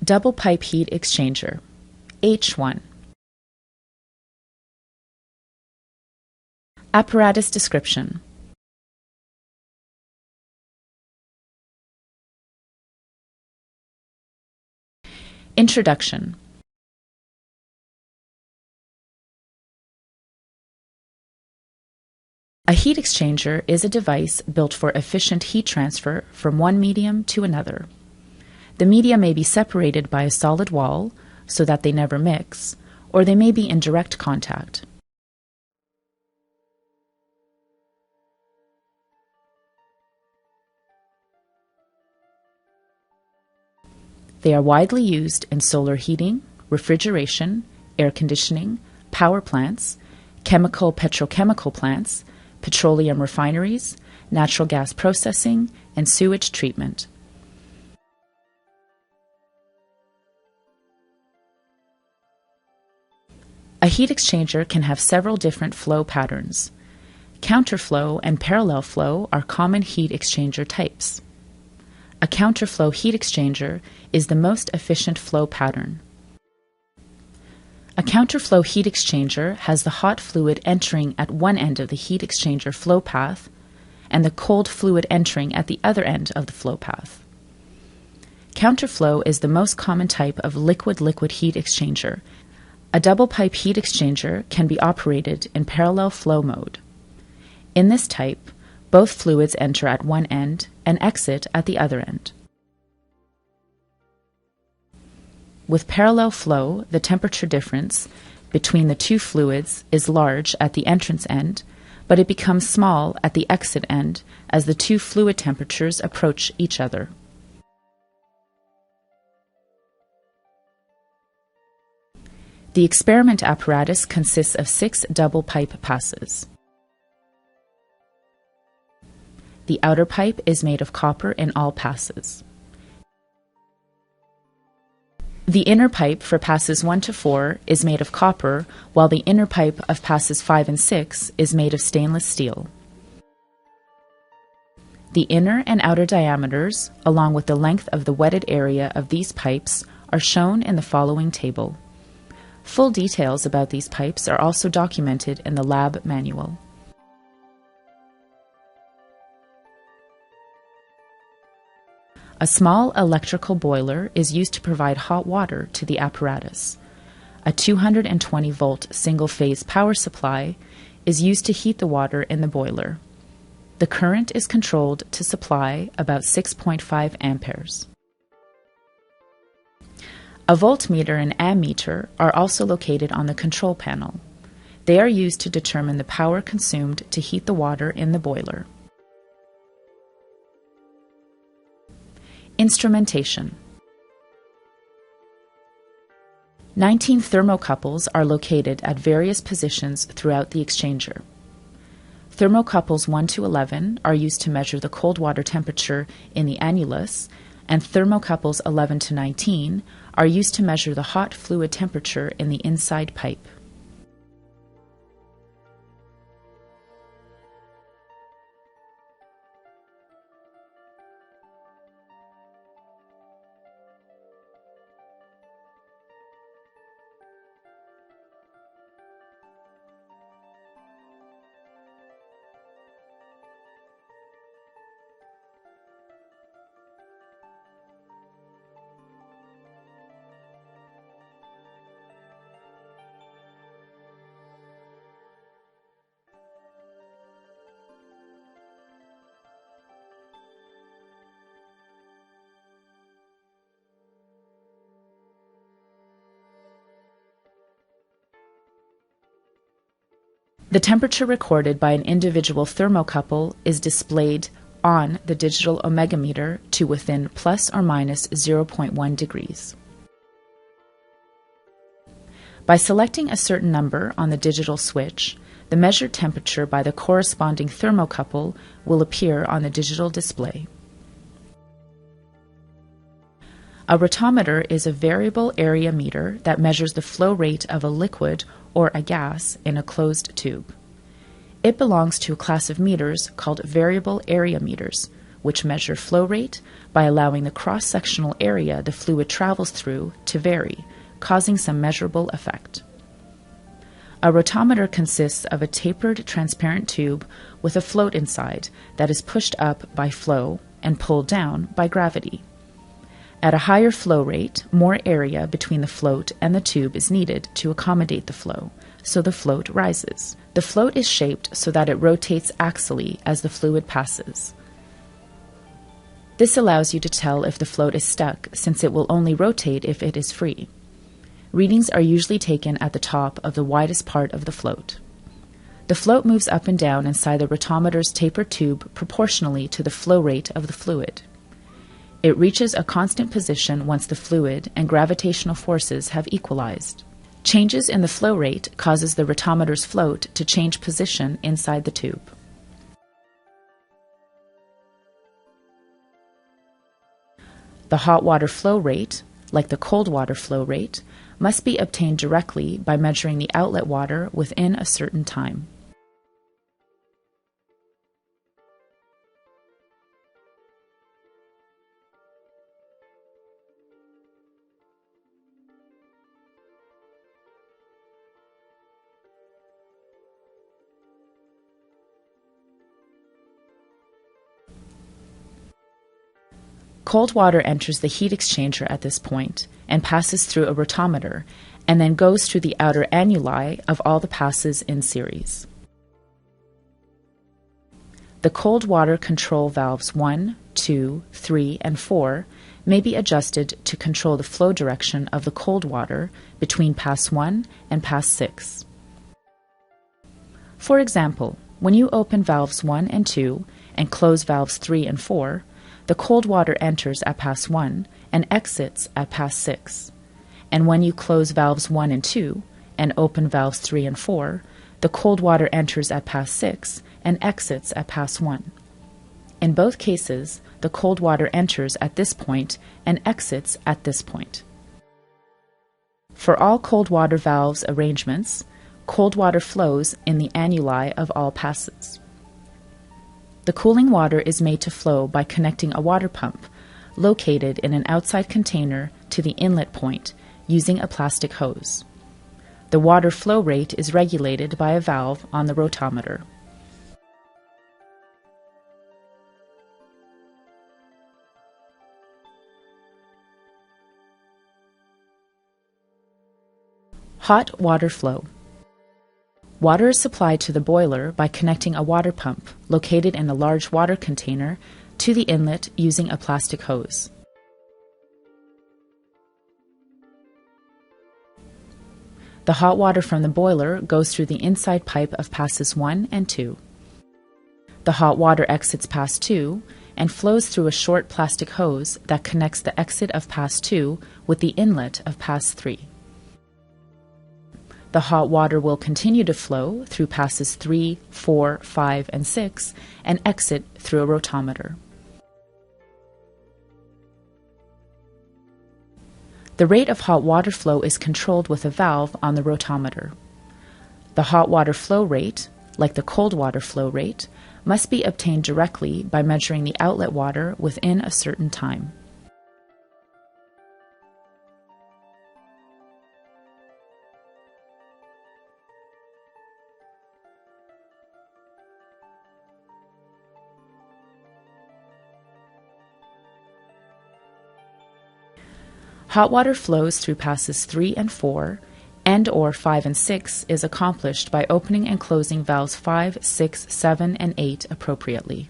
Double pipe heat exchanger, H1. Apparatus description. Introduction. A heat exchanger is a device built for efficient heat transfer from one medium to another. The media may be separated by a solid wall so that they never mix, or they may be in direct contact. They are widely used in solar heating, refrigeration, air conditioning, power plants, chemical-petrochemical plants, petroleum refineries, natural gas processing, and sewage treatment. A heat exchanger can have several different flow patterns. Counterflow and parallel flow are common heat exchanger types. A counterflow heat exchanger is the most efficient flow pattern. A counterflow heat exchanger has the hot fluid entering at one end of the heat exchanger flow path and the cold fluid entering at the other end of the flow path. Counterflow is the most common type of liquid-liquid heat exchanger. A double pipe heat exchanger can be operated in parallel flow mode. In this type, both fluids enter at one end and exit at the other end. With parallel flow, the temperature difference between the two fluids is large at the entrance end, but it becomes small at the exit end as the two fluid temperatures approach each other. The experiment apparatus consists of 6 double pipe passes. The outer pipe is made of copper in all passes. The inner pipe for passes 1 to 4 is made of copper, while the inner pipe of passes 5 and 6 is made of stainless steel. The inner and outer diameters, along with the length of the wetted area of these pipes, are shown in the following table. Full details about these pipes are also documented in the lab manual. A small electrical boiler is used to provide hot water to the apparatus. A 220-volt single-phase power supply is used to heat the water in the boiler. The current is controlled to supply about 6.5 amperes. A voltmeter and ammeter are also located on the control panel. They are used to determine the power consumed to heat the water in the boiler. Instrumentation. 19 thermocouples are located at various positions throughout the exchanger. Thermocouples 1 to 11 are used to measure the cold water temperature in the annulus, and thermocouples 11 to 19 are used to measure the hot fluid temperature in the inside pipe. The temperature recorded by an individual thermocouple is displayed on the digital omegameter to within plus or minus 0.1 degrees. By selecting a certain number on the digital switch, the measured temperature by the corresponding thermocouple will appear on the digital display. A rotometer is a variable area meter that measures the flow rate of a liquid or a gas in a closed tube. It belongs to a class of meters called variable area meters, which measure flow rate by allowing the cross-sectional area the fluid travels through to vary, causing some measurable effect. A rotometer consists of a tapered transparent tube with a float inside that is pushed up by flow and pulled down by gravity. At a higher flow rate, more area between the float and the tube is needed to accommodate the flow, so the float rises. The float is shaped so that it rotates axially as the fluid passes. This allows you to tell if the float is stuck, since it will only rotate if it is free. Readings are usually taken at the top of the widest part of the float. The float moves up and down inside the rotometer's tapered tube proportionally to the flow rate of the fluid. It reaches a constant position once the fluid and gravitational forces have equalized. Changes in the flow rate causes the rotometer's float to change position inside the tube. The hot water flow rate, like the cold water flow rate, must be obtained directly by measuring the outlet water within a certain time. Cold water enters the heat exchanger at this point and passes through a rotometer, and then goes through the outer annuli of all the passes in series. The cold water control valves 1, 2, 3, and 4 may be adjusted to control the flow direction of the cold water between pass 1 and pass 6. For example, when you open valves 1 and 2 and close valves 3 and 4, the cold water enters at pass 1 and exits at pass 6. And when you close valves 1 and 2 and open valves 3 and 4, the cold water enters at pass 6 and exits at pass 1. In both cases, the cold water enters at this point and exits at this point. For all cold water valves arrangements, cold water flows in the annuli of all passes. The cooling water is made to flow by connecting a water pump, located in an outside container, to the inlet point using a plastic hose. The water flow rate is regulated by a valve on the rotometer. Hot water flow. Water is supplied to the boiler by connecting a water pump, located in a large water container, to the inlet using a plastic hose. The hot water from the boiler goes through the inside pipe of passes 1 and 2. The hot water exits pass 2 and flows through a short plastic hose that connects the exit of pass 2 with the inlet of pass 3. The hot water will continue to flow through passes 3, 4, 5, and 6 and exit through a rotometer. The rate of hot water flow is controlled with a valve on the rotometer. The hot water flow rate, like the cold water flow rate, must be obtained directly by measuring the outlet water within a certain time. Hot water flows through passes 3 and 4, and/or 5 and 6 is accomplished by opening and closing valves 5, 6, 7, and 8 appropriately.